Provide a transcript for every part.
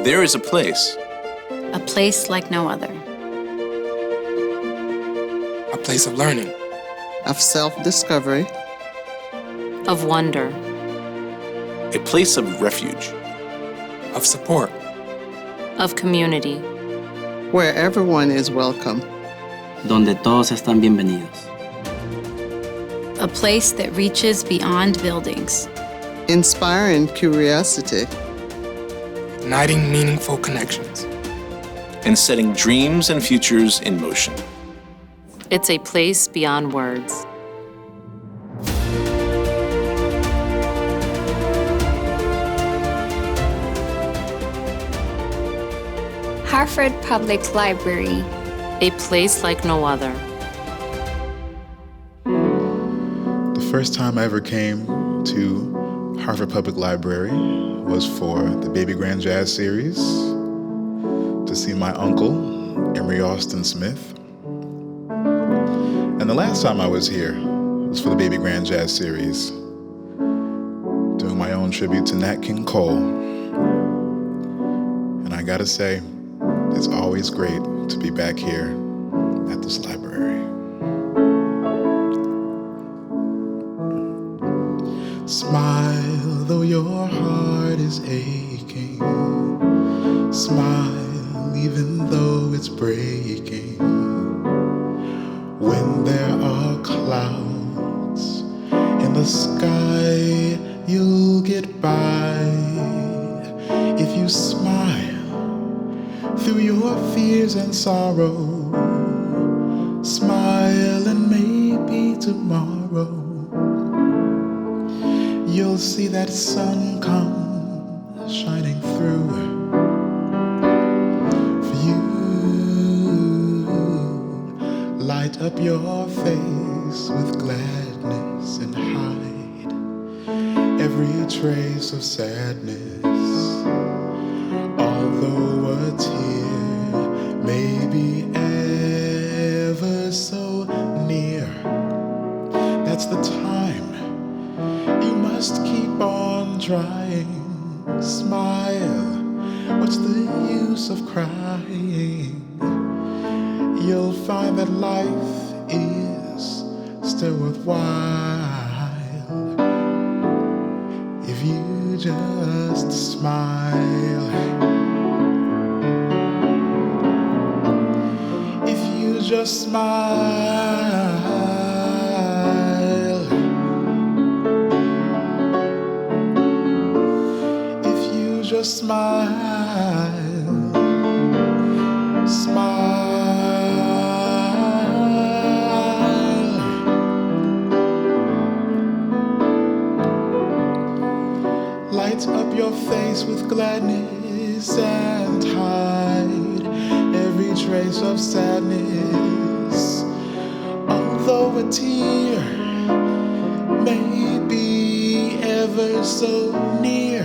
There is a place. A place like no other. A place of learning. Of self-discovery. Of wonder. A place of refuge. Of support. Of community. Where everyone is welcome. Donde todos están bienvenidos. A place that reaches beyond buildings. Inspiring curiosity. Igniting meaningful connections. And setting dreams and futures in motion. It's a place beyond words. Hartford Public Library. A place like no other. The first time I ever came to Hartford Public Library was for the Baby Grand Jazz series to see my uncle, Emory Austin Smith. And the last time I was here was for the Baby Grand Jazz series, doing my own tribute to Nat King Cole. And I gotta say, it's always great to be back here at this library. Smile though your heart is aching. Smile even though it's breaking. When there are clouds in the sky, you'll get by. If you smile through your fears and sorrow, smile and maybe tomorrow you'll see that sun come shining through for you. Light up your face with gladness and hide every trace of sadness. Although a tear may be ever so near, that's the time you must keep on trying. Smile, what's the use of crying? You'll find that life is still worthwhile if you just smile. If you just smile. If you just smile. Smile. Light up your face with gladness and hide every trace of sadness. Although a tear may be ever so near,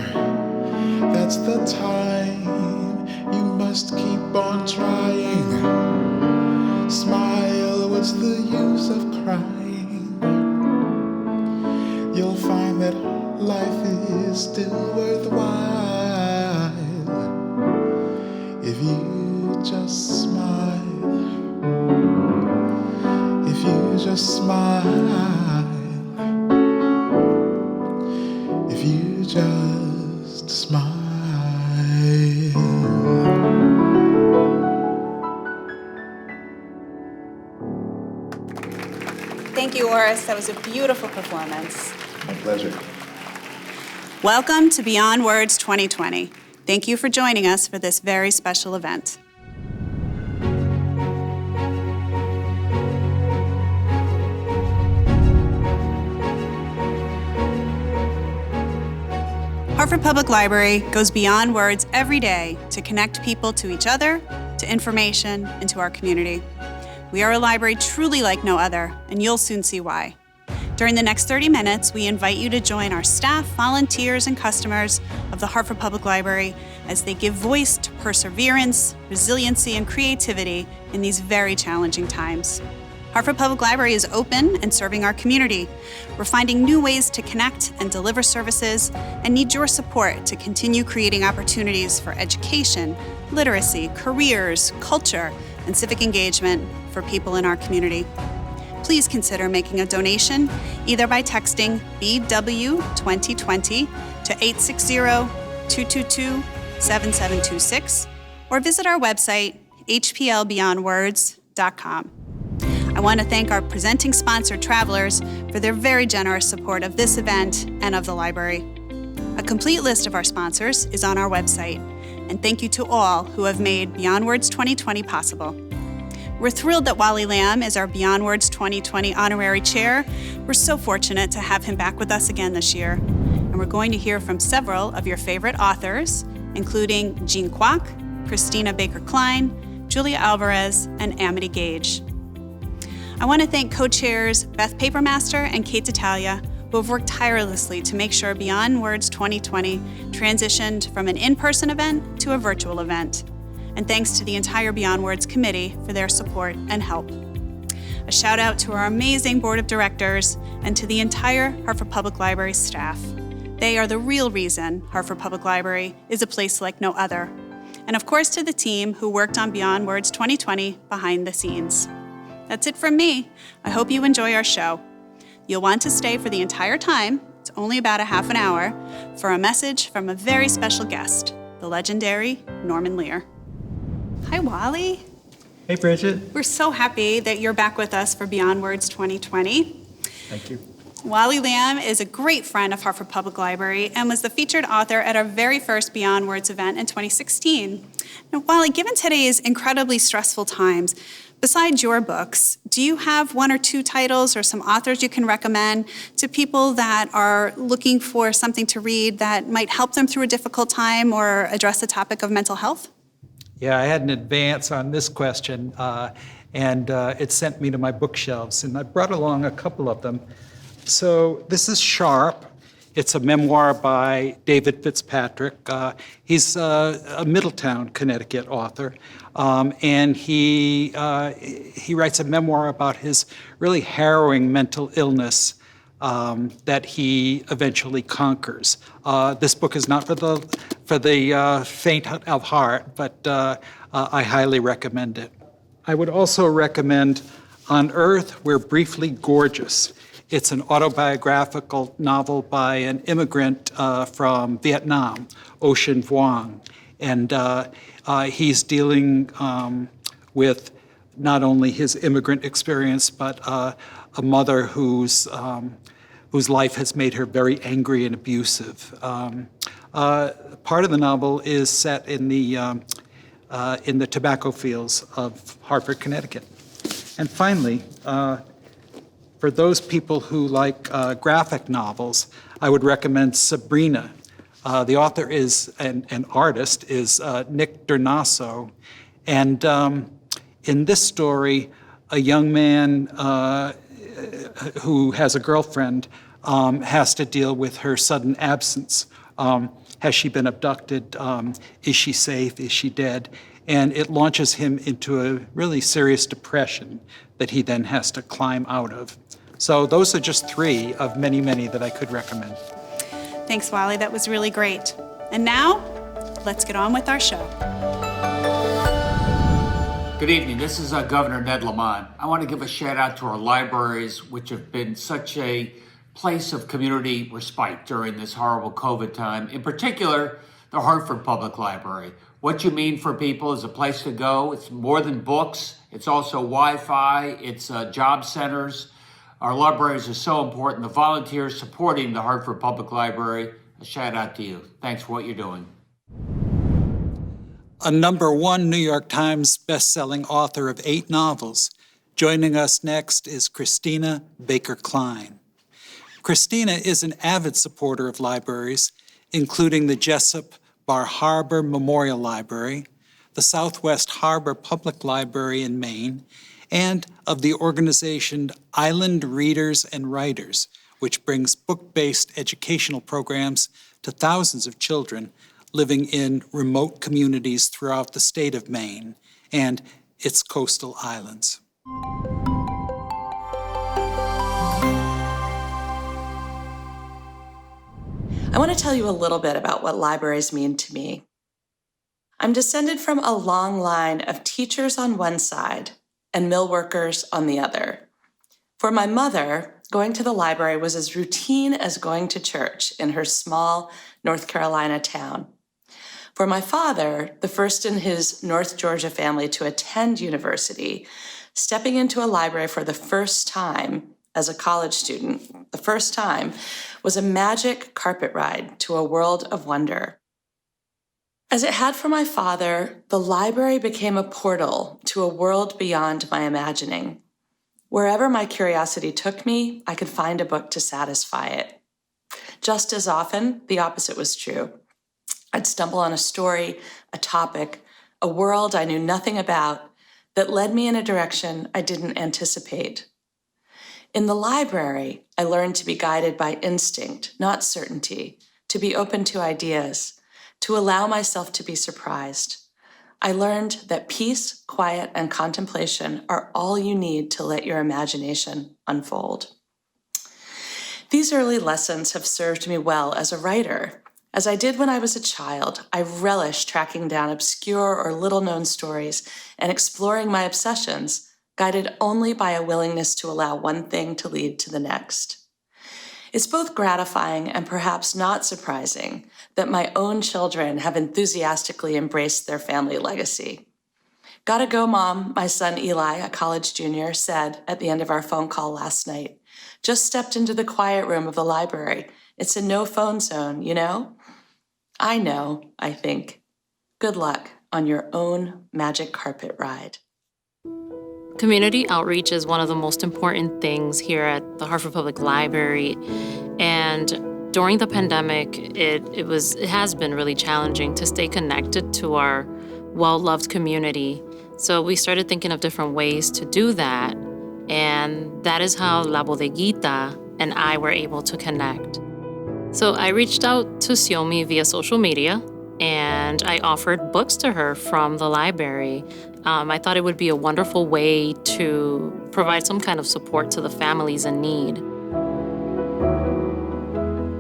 that's the time you must keep on trying. Smile, what's the use of crying? You'll find that life is still worthwhile if you just smile. If you just smile. If you just smile. Thank you, Oris. That was a beautiful performance. My pleasure. Welcome to Beyond Words 2020. Thank you for joining us for this very special event. Hartford Public Library goes beyond words every day to connect people to each other, to information, and to our community. We are a library truly like no other, and you'll soon see why. During the next 30 minutes, we invite you to join our staff, volunteers, and customers of the Hartford Public Library as they give voice to perseverance, resiliency, and creativity in these very challenging times. Hartford Public Library is open and serving our community. We're finding new ways to connect and deliver services and need your support to continue creating opportunities for education, literacy, careers, culture, and civic engagement for people in our community. Please consider making a donation either by texting BW2020 to 860-222-7726 or visit our website, hplbeyondwords.com. I want to thank our presenting sponsor, Travelers, for their very generous support of this event and of the library. A complete list of our sponsors is on our website, and thank you to all who have made Beyond Words 2020 possible. We're thrilled that Wally Lamb is our Beyond Words 2020 honorary chair. We're so fortunate to have him back with us again this year. And we're going to hear from several of your favorite authors, including Jean Kwok, Christina Baker Kline, Julia Alvarez, and Amity Gaige. I want to thank co-chairs Beth Papermaster and Kate D'Italia, who have worked tirelessly to make sure Beyond Words 2020 transitioned from an in-person event to a virtual event. And thanks to the entire Beyond Words committee for their support and help. A shout out to our amazing board of directors and to the entire Hartford Public Library staff. They are the real reason Hartford Public Library is a place like no other. And of course to the team who worked on Beyond Words 2020 behind the scenes. That's it from me. I hope you enjoy our show. You'll want to stay for the entire time, it's only about a half an hour, for a message from a very special guest, the legendary Norman Lear. Hi, Wally. Hey, Bridget. We're so happy that you're back with us for Beyond Words 2020. Thank you. Wally Lamb is a great friend of Hartford Public Library and was the featured author at our very first Beyond Words event in 2016. Now, Wally, given today's incredibly stressful times, besides your books, do you have one or two titles or some authors you can recommend to people that are looking for something to read that might help them through a difficult time or address the topic of mental health? Yeah, I had an advance on this question, and it sent me to my bookshelves, and I brought along a couple of them. So this is Sharp. It's a memoir by David Fitzpatrick. He's a Middletown, Connecticut author, and he writes a memoir about his really harrowing mental illness that he eventually conquers. This book is not for the faint of heart, but I highly recommend it. I would also recommend On Earth, We're Briefly Gorgeous. It's an autobiographical novel by an immigrant from Vietnam, Ocean Vuong. And he's dealing with not only his immigrant experience, but a mother whose life has made her very angry and abusive. Part of the novel is set in the tobacco fields of Hartford, Connecticut. And finally, for those people who like graphic novels, I would recommend Sabrina. The author is, and artist is Nick Dernasso. And in this story, a young man who has a girlfriend has to deal with her sudden absence. Has she been abducted? Is she safe? Is she dead? And it launches him into a really serious depression that he then has to climb out of. So those are just three of many, many that I could recommend. Thanks, Wally. That was really great. And now, let's get on with our show. Good evening. This is Governor Ned Lamont. I want to give a shout out to our libraries, which have been such a place of community respite during this horrible COVID time. In particular, the Hartford Public Library. What You Mean for People is a place to go. It's more than books. It's also Wi-Fi. It's job centers. Our libraries are so important. The volunteers supporting the Hartford Public Library, a shout out to you. Thanks for what you're doing. A #1 New York Times best-selling author of 8 novels. Joining us next is Christina Baker Kline. Christina is an avid supporter of libraries, including the Jessup Bar Harbor Memorial Library, the Southwest Harbor Public Library in Maine, and of the organization Island Readers and Writers, which brings book-based educational programs to thousands of children living in remote communities throughout the state of Maine and its coastal islands. I want to tell you a little bit about what libraries mean to me. I'm descended from a long line of teachers on one side and mill workers on the other. For my mother, going to the library was as routine as going to church in her small North Carolina town. For my father, the first in his North Georgia family to attend university, stepping into a library for the first time as a college student, the first time, was a magic carpet ride to a world of wonder. As it had for my father, the library became a portal to a world beyond my imagining. Wherever my curiosity took me, I could find a book to satisfy it. Just as often, the opposite was true. I'd stumble on a story, a topic, a world I knew nothing about that led me in a direction I didn't anticipate. In the library, I learned to be guided by instinct, not certainty, to be open to ideas, to allow myself to be surprised. I learned that peace, quiet, and contemplation are all you need to let your imagination unfold. These early lessons have served me well as a writer. As I did when I was a child, I relished tracking down obscure or little-known stories and exploring my obsessions, guided only by a willingness to allow one thing to lead to the next. It's both gratifying and perhaps not surprising that my own children have enthusiastically embraced their family legacy. "Gotta go, Mom," my son Eli, a college junior, said at the end of our phone call last night. "Just stepped into the quiet room of the library. It's a no-phone zone, you know?" I know, I think. Good luck on your own magic carpet ride. Community outreach is one of the most important things here at the Hartford Public Library. And during the pandemic, it has been really challenging to stay connected to our well-loved community. So we started thinking of different ways to do that. And that is how La Bodeguita and I were able to connect. So I reached out to Xiaomi via social media, and I offered books to her from the library. I thought it would be a wonderful way to provide some kind of support to the families in need.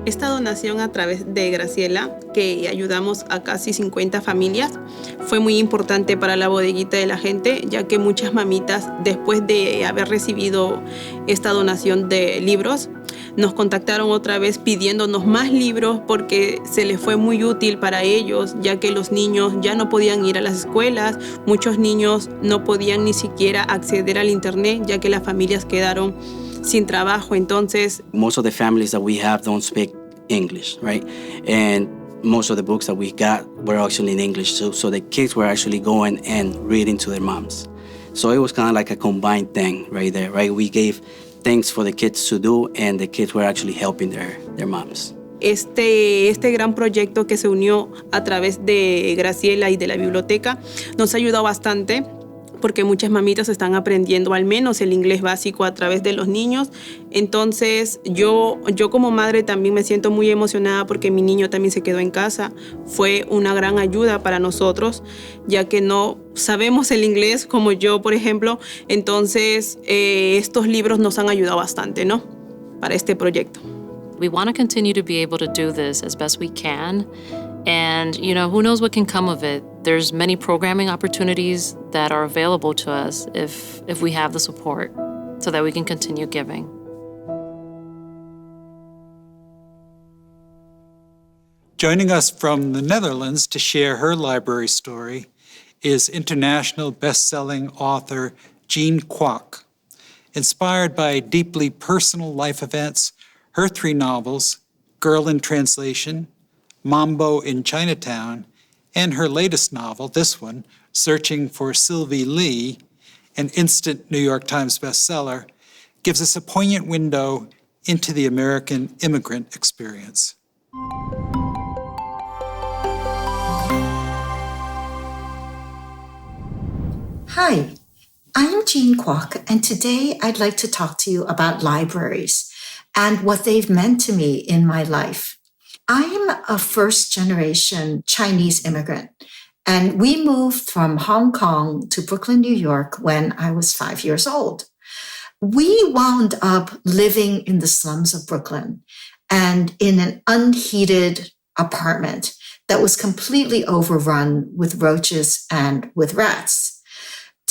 Esta donación a través de Graciela, que ayudamos a casi 50 familias, fue muy importante para la bodeguita de la gente, ya que muchas mamitas, después de haber recibido esta donación de libros, nos contactaron otra vez pidiéndonos más libros porque se les fue muy útil para ellos, ya que los niños ya no podían ir a las escuelas, muchos niños no podían ni siquiera acceder al internet, ya que las familias quedaron sin trabajo. Entonces, most of the families that we have don't speak English, right? And most of the books that we got were actually in English, so the kids were actually going and reading to their moms. So it was kind of like a combined thing right there, right? We gave things for the kids to do, and the kids were actually helping their moms. Este gran proyecto que se unió a través de Graciela y de la biblioteca nos ha ayudado bastante, porque muchas mamitas están aprendiendo al menos el inglés básico a través de los niños. Entonces, yo como madre también me siento muy emocionada porque mi niño también se quedó en casa. Fue una gran ayuda para nosotros, ya que no sabemos el inglés como yo, por ejemplo. Entonces, estos libros nos han ayudado bastante, ¿no? Para este proyecto. We want to continue to be able to do this as best we can. And, who knows what can come of it. There's many programming opportunities that are available to us if we have the support so that we can continue giving. Joining us from the Netherlands to share her library story is international best-selling author Jean Kwok. Inspired by deeply personal life events, her 3 novels, Girl in Translation, Mambo in Chinatown, and her latest novel, this one, Searching for Sylvie Lee, an instant New York Times bestseller, gives us a poignant window into the American immigrant experience. Hi, I'm Jean Kwok, and today I'd like to talk to you about libraries and what they've meant to me in my life. I'm a first-generation Chinese immigrant, and we moved from Hong Kong to Brooklyn, New York when I was 5 years old. We wound up living in the slums of Brooklyn, and in an unheated apartment that was completely overrun with roaches and with rats.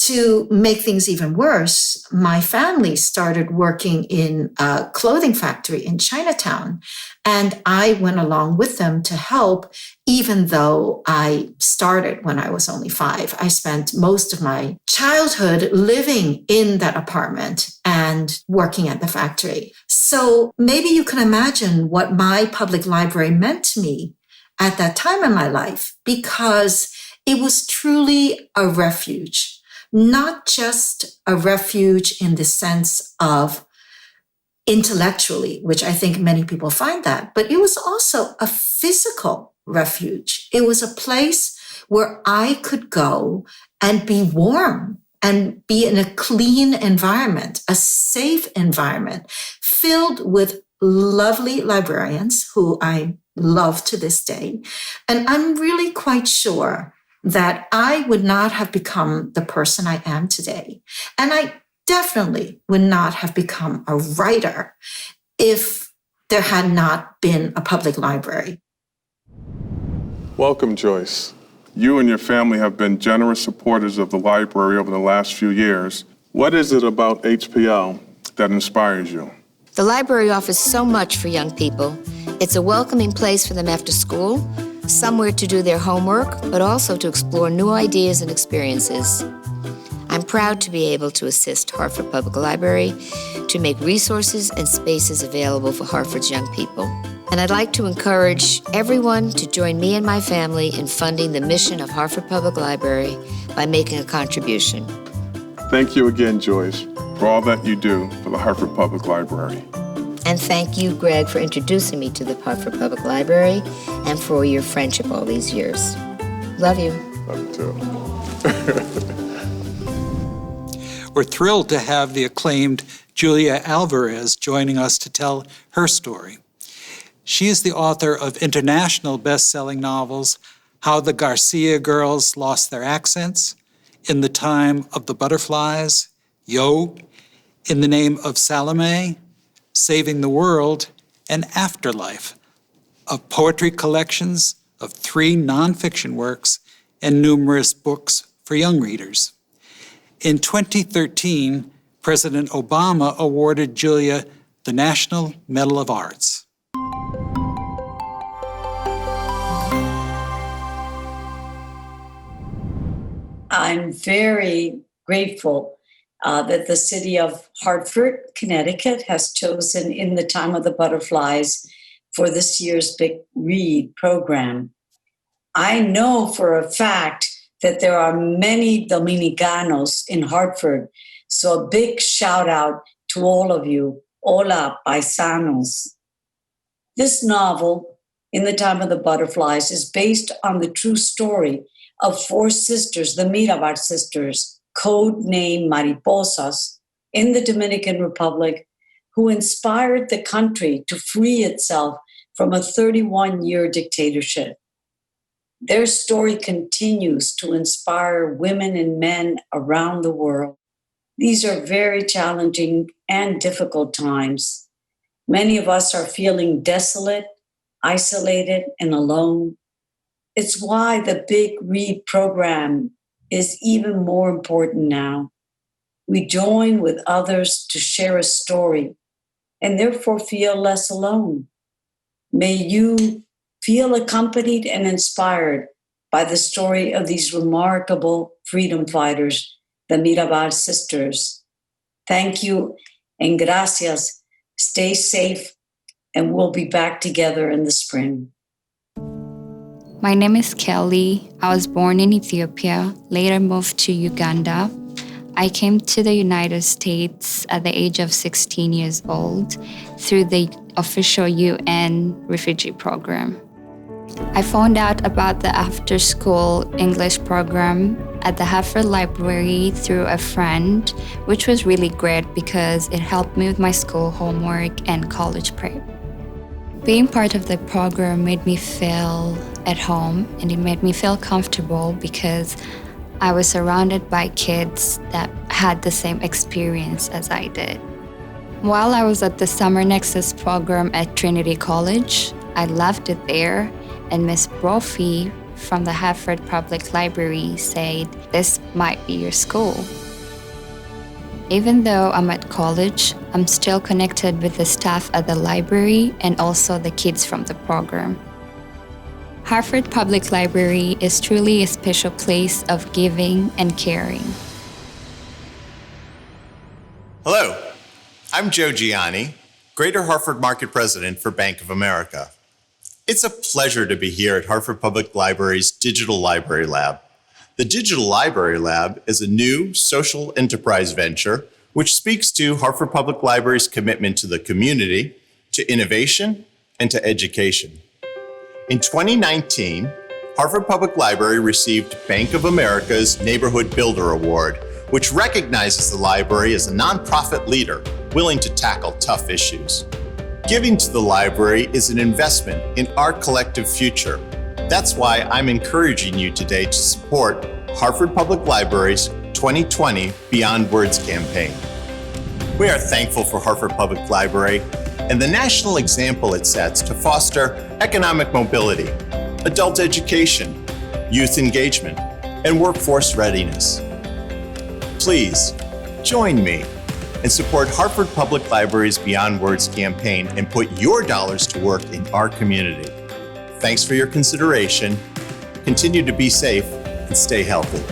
To make things even worse, my family started working in a clothing factory in Chinatown, and I went along with them to help, even though I started when I was only 5. I spent most of my childhood living in that apartment and working at the factory. So maybe you can imagine what my public library meant to me at that time in my life, because it was truly a refuge. Not just a refuge in the sense of intellectually, which I think many people find that, but it was also a physical refuge. It was a place where I could go and be warm and be in a clean environment, a safe environment, filled with lovely librarians who I love to this day. And I'm really quite sure that I would not have become the person I am today. And I definitely would not have become a writer if there had not been a public library. Welcome, Joyce. You and your family have been generous supporters of the library over the last few years. What is it about HPL that inspires you? The library offers so much for young people. It's a welcoming place for them after school, somewhere to do their homework, but also to explore new ideas and experiences. I'm proud to be able to assist Hartford Public Library to make resources and spaces available for Hartford's young people. And I'd like to encourage everyone to join me and my family in funding the mission of Hartford Public Library by making a contribution. Thank you again, Joyce, for all that you do for the Hartford Public Library. And thank you, Greg, for introducing me to the Hartford Public Library and for your friendship all these years. Love you. Love you too. We're thrilled to have the acclaimed Julia Alvarez joining us to tell her story. She is the author of international best-selling novels, How the Garcia Girls Lost Their Accents, In the Time of the Butterflies, Yo, In the Name of Salome, Saving the World, and Afterlife, of poetry collections of 3 nonfiction works and numerous books for young readers. In 2013, President Obama awarded Julia the National Medal of Arts. I'm very grateful that the city of Hartford, Connecticut, has chosen In the Time of the Butterflies for this year's Big Read program. I know for a fact that there are many Dominicanos in Hartford, so a big shout out to all of you. Hola, paisanos. This novel, In the Time of the Butterflies, is based on the true story of 4 sisters, the Mirabal sisters, code-named Mariposas, in the Dominican Republic, who inspired the country to free itself from a 31-year dictatorship. Their story continues to inspire women and men around the world. These are very challenging and difficult times. Many of us are feeling desolate, isolated, and alone. It's why the Big Read program is even more important now. We join with others to share a story and therefore feel less alone. May you feel accompanied and inspired by the story of these remarkable freedom fighters, the Mirabal sisters. Thank you and gracias. Stay safe, and we'll be back together in the spring. My name is Kelly. I was born in Ethiopia, later moved to Uganda. I came to the United States at the age of 16 years old through the official UN Refugee program. I found out about the after-school English program at the Hartford Library through a friend, which was really great because it helped me with my school homework and college prep. Being part of the program made me feel at home, and it made me feel comfortable because I was surrounded by kids that had the same experience as I did. While I was at the Summer Nexus program at Trinity College, I loved it there, and Miss Brophy from the Hartford Public Library said, "This might be your school." Even though I'm at college, I'm still connected with the staff at the library and also the kids from the program. Hartford Public Library is truly a special place of giving and caring. Hello, I'm Joe Gianni, Greater Hartford Market President for Bank of America. It's a pleasure to be here at Hartford Public Library's Digital Library Lab. The Digital Library Lab is a new social enterprise venture which speaks to Hartford Public Library's commitment to the community, to innovation, and to education. In 2019, Hartford Public Library received Bank of America's Neighborhood Builder Award, which recognizes the library as a nonprofit leader willing to tackle tough issues. Giving to the library is an investment in our collective future. That's why I'm encouraging you today to support Hartford Public Library's 2020 Beyond Words campaign. We are thankful for Hartford Public Library and the national example it sets to foster economic mobility, adult education, youth engagement, and workforce readiness. Please join me and support Hartford Public Library's Beyond Words campaign and put your dollars to work in our community. Thanks for your consideration. Continue to be safe and stay healthy.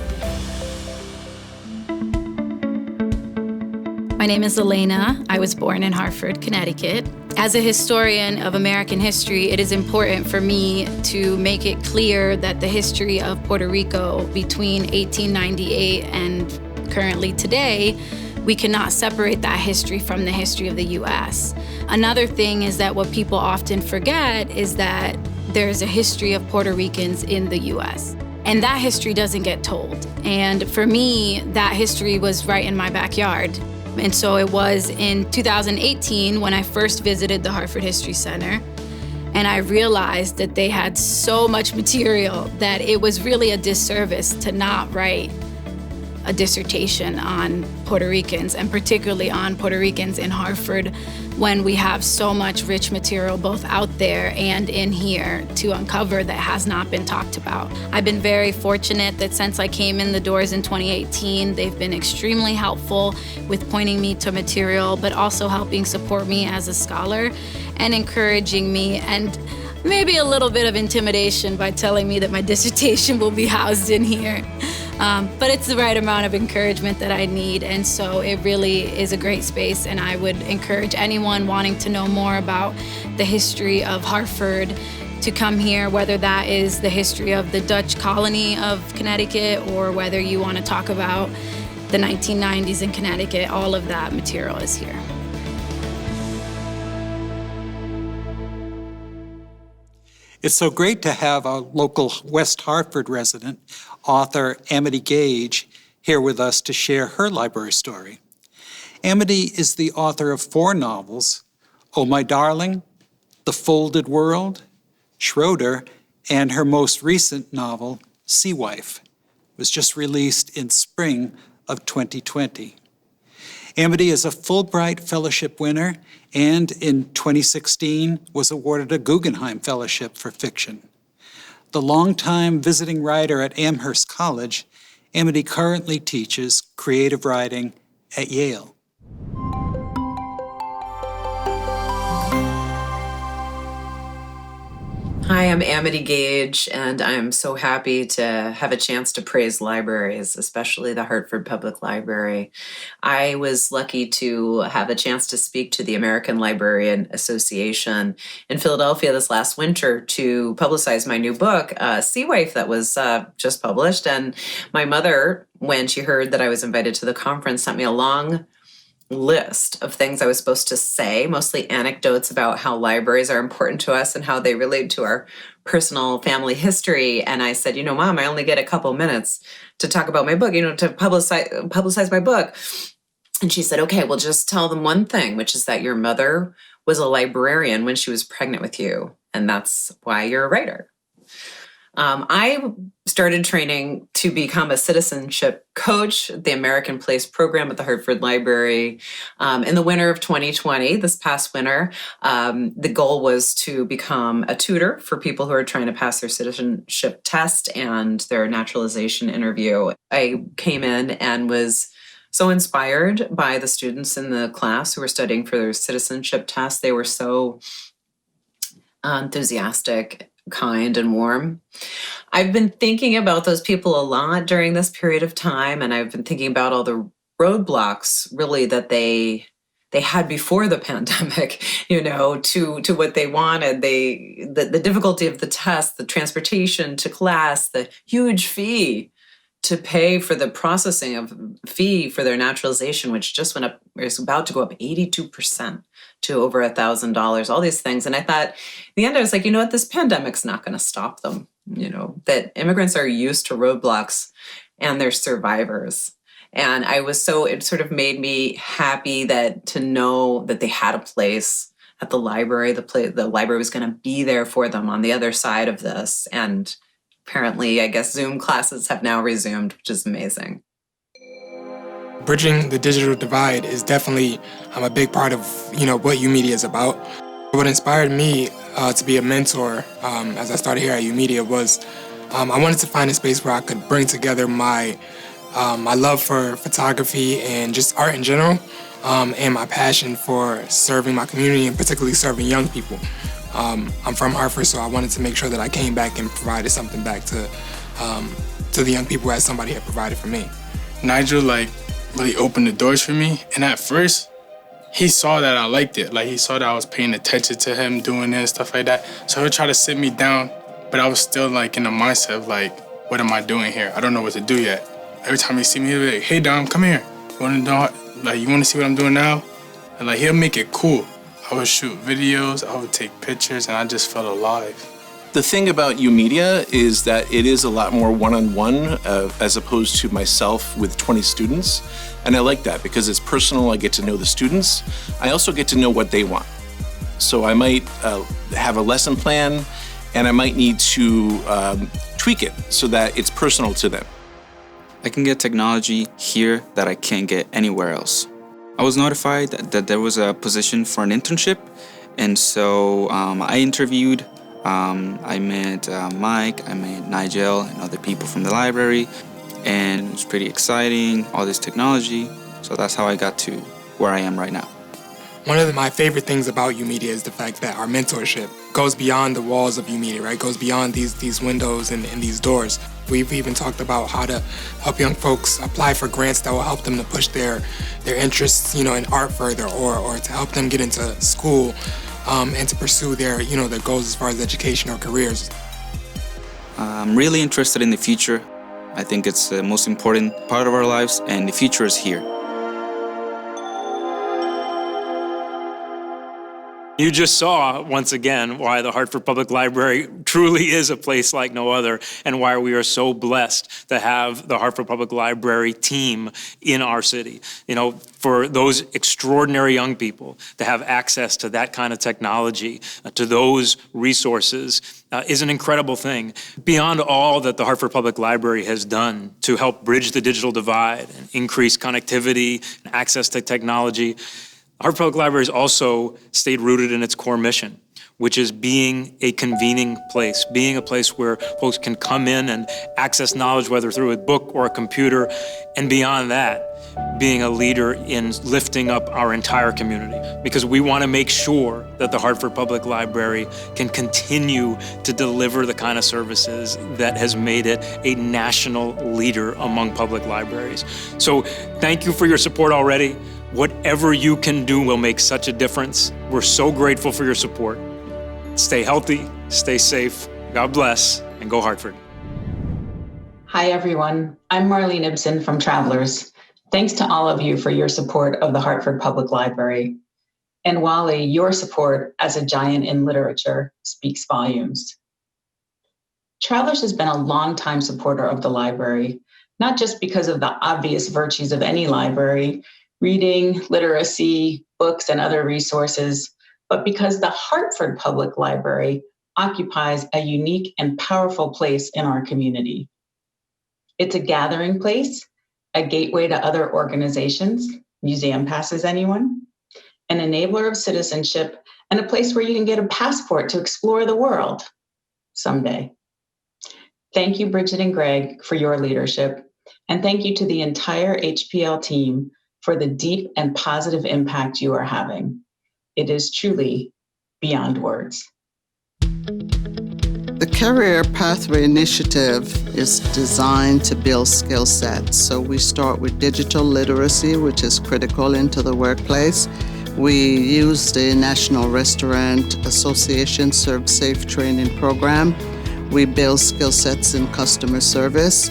My name is Elena. I was born in Hartford, Connecticut. As a historian of American history, it is important for me to make it clear that the history of Puerto Rico between 1898 and currently today, we cannot separate that history from the history of the U.S. Another thing is that what people often forget is that there's a history of Puerto Ricans in the U.S. And that history doesn't get told. And for me, that history was right in my backyard. And so it was in 2018 when I first visited the Hartford History Center, and I realized that they had so much material that it was really a disservice to not write a dissertation on Puerto Ricans, and particularly on Puerto Ricans in Hartford, when we have so much rich material both out there and in here to uncover that has not been talked about. I've been very fortunate that since I came in the doors in 2018, they've been extremely helpful with pointing me to material, but also helping support me as a scholar and encouraging me, and maybe a little bit of intimidation by telling me that my dissertation will be housed in here. But it's the right amount of encouragement that I need, and so it really is a great space, and I would encourage anyone wanting to know more about the history of Hartford to come here, whether that is the history of the Dutch colony of Connecticut or whether you want to talk about the 1990s in Connecticut. All of that material is here. It's so great to have a local West Hartford resident, author Amity Gaige, here with us to share her library story. Amity is the author of 4 novels, Oh My Darling, The Folded World, Schroeder, and her most recent novel, Sea Wife, was just released in spring of 2020. Amity is a Fulbright Fellowship winner and in 2016 was awarded a Guggenheim Fellowship for fiction. The longtime visiting writer at Amherst College, Amity currently teaches creative writing at Yale. Hi, I'm Amity Gaige, and I'm so happy to have a chance to praise libraries, especially the Hartford Public Library. I was lucky to have a chance to speak to the American Librarian Association in Philadelphia this last winter to publicize my new book, Sea Wife, that was just published. And my mother, when she heard that I was invited to the conference, sent me a long list of things I was supposed to say, mostly anecdotes about how libraries are important to us and how they relate to our personal family history. And I said, Mom, I only get a couple minutes to talk about my book, to publicize my book. And she said, okay, well, just tell them one thing, which is that your mother was a librarian when she was pregnant with you. And that's why you're a writer. I started training to become a citizenship coach at the American Place program at the Hartford Library in the winter of 2020, this past winter. The goal was to become a tutor for people who are trying to pass their citizenship test and their naturalization interview. I came in and was so inspired by the students in the class who were studying for their citizenship test. They were so enthusiastic, kind, and warm. I've been thinking about those people a lot during this period of time, and I've been thinking about all the roadblocks really that they had before the pandemic, to what they wanted. The difficulty of the test, the transportation to class, the huge fee to pay for the processing of fee for their naturalization, which just went up, is about to go up 82% to over $1,000, all these things. And I thought, in the end, I was like, what, this pandemic's not going to stop them, that immigrants are used to roadblocks and they're survivors. And it sort of made me happy to know that they had a place at the library. The library was going to be there for them on the other side of this. And apparently, I guess Zoom classes have now resumed, which is amazing. Bridging the digital divide is definitely a big part of what UMedia is about. What inspired me to be a mentor as I started here at UMedia was I wanted to find a space where I could bring together my love for photography and just art in general, and my passion for serving my community and particularly serving young people. I'm from Hartford, so I wanted to make sure that I came back and provided something back to the young people as somebody had provided for me. Nigel really opened the doors for me, and at first he saw that I liked it. He saw that I was paying attention to him doing this, stuff like that. So he'll try to sit me down, but I was still in the mindset of what am I doing here? I don't know what to do yet. Every time he see me, he'll be like, hey Dom, come here. You want to see what I'm doing now? And he'll make it cool. I would shoot videos, I would take pictures, and I just felt alive. The thing about UMedia is that it is a lot more one-on-one as opposed to myself with 20 students. And I like that because it's personal, I get to know the students. I also get to know what they want. So I might have a lesson plan and I might need to tweak it so that it's personal to them. I can get technology here that I can't get anywhere else. I was notified that there was a position for an internship, and so I interviewed. I met Mike, I met Nigel, and other people from the library, and it was pretty exciting, all this technology. So that's how I got to where I am right now. One of my favorite things about UMedia is the fact that our mentorship goes beyond the walls of UMedia, right? Goes beyond these windows and these doors. We've even talked about how to help young folks apply for grants that will help them to push their interests, in art further, or to help them get into school and to pursue their goals as far as education or careers. I'm really interested in the future. I think it's the most important part of our lives, and the future is here. You just saw, once again, why the Hartford Public Library truly is a place like no other, and why we are so blessed to have the Hartford Public Library team in our city. For those extraordinary young people to have access to that kind of technology, to those resources, is an incredible thing. Beyond all that the Hartford Public Library has done to help bridge the digital divide and increase connectivity and access to technology, Hartford Public Library has also stayed rooted in its core mission, which is being a convening place, being a place where folks can come in and access knowledge, whether through a book or a computer, and beyond that, being a leader in lifting up our entire community. Because we want to make sure that the Hartford Public Library can continue to deliver the kind of services that has made it a national leader among public libraries. So thank you for your support already. Whatever you can do will make such a difference. We're so grateful for your support. Stay healthy, stay safe, God bless, and go Hartford. Hi, everyone. I'm Marlene Ibsen from Travelers. Thanks to all of you for your support of the Hartford Public Library. And Wally, your support as a giant in literature speaks volumes. Travelers has been a longtime supporter of the library, not just because of the obvious virtues of any library, reading, literacy, books, and other resources, but because the Hartford Public Library occupies a unique and powerful place in our community. It's a gathering place, a gateway to other organizations, museum passes anyone, an enabler of citizenship, and a place where you can get a passport to explore the world someday. Thank you, Bridget and Greg, for your leadership, and thank you to the entire HPL team for the deep and positive impact you are having. It is truly beyond words. The Career Pathway Initiative is designed to build skill sets. So we start with digital literacy, which is critical into the workplace. We use the National Restaurant Association Serve Safe training program. We build skill sets in customer service,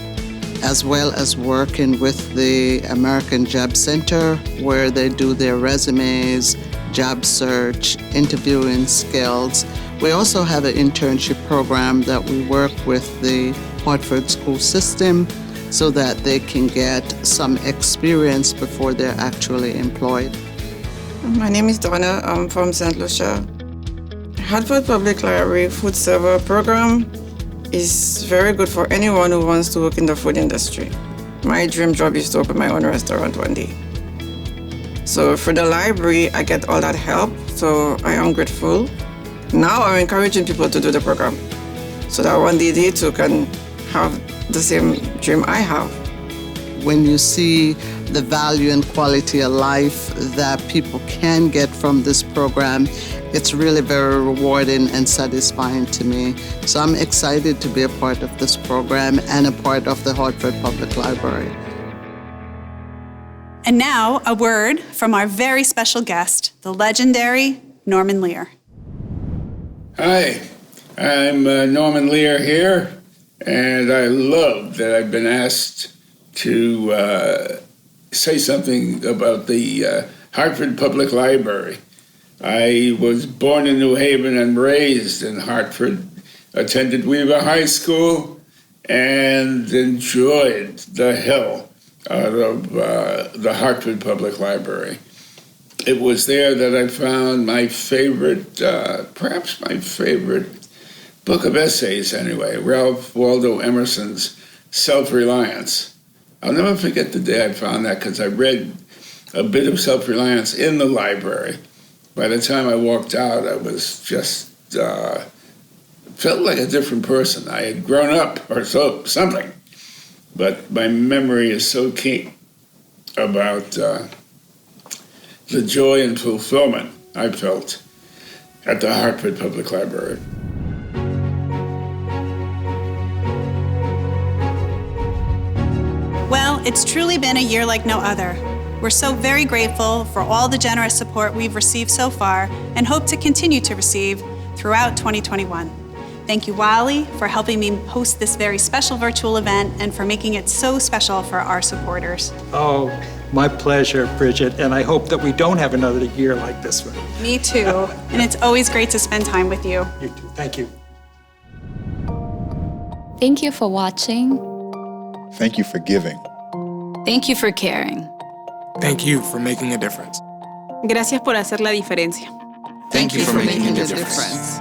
as well as working with the American Job Center, where they do their resumes, job search, interviewing skills. We also have an internship program that we work with the Hartford school system so that they can get some experience before they're actually employed. My name is Donna. I'm from St. Lucia. Hartford Public Library Food Server Program is very good for anyone who wants to work in the food industry. My dream job is to open my own restaurant one day. So for the library, I get all that help, so I am grateful. Now I'm encouraging people to do the program so that one day they too can have the same dream I have. When you see the value and quality of life that people can get from this program, it's really very rewarding and satisfying to me. So I'm excited to be a part of this program and a part of the Hartford Public Library. And now, a word from our very special guest, the legendary Norman Lear. Hi, I'm Norman Lear here, and I love that I've been asked to say something about the Hartford Public Library. I was born in New Haven and raised in Hartford, attended Weaver High School, and enjoyed the hell out of the Hartford Public Library. It was there that I found my favorite, perhaps my favorite book of essays anyway, Ralph Waldo Emerson's Self-Reliance. I'll never forget the day I found that because I read a bit of Self-Reliance in the library. By the time I walked out, I was just, felt like a different person. I had grown up or something. But my memory is so keen about the joy and fulfillment I felt at the Hartford Public Library. Well, it's truly been a year like no other. We're so very grateful for all the generous support we've received so far and hope to continue to receive throughout 2021. Thank you, Wally, for helping me host this very special virtual event and for making it so special for our supporters. Oh, my pleasure, Bridget, and I hope that we don't have another year like this one. Me too, and it's always great to spend time with you. You too, thank you. Thank you for watching. Thank you for giving. Thank you for caring. Thank you for making a difference. Gracias por hacer la diferencia. Thank you for making a difference.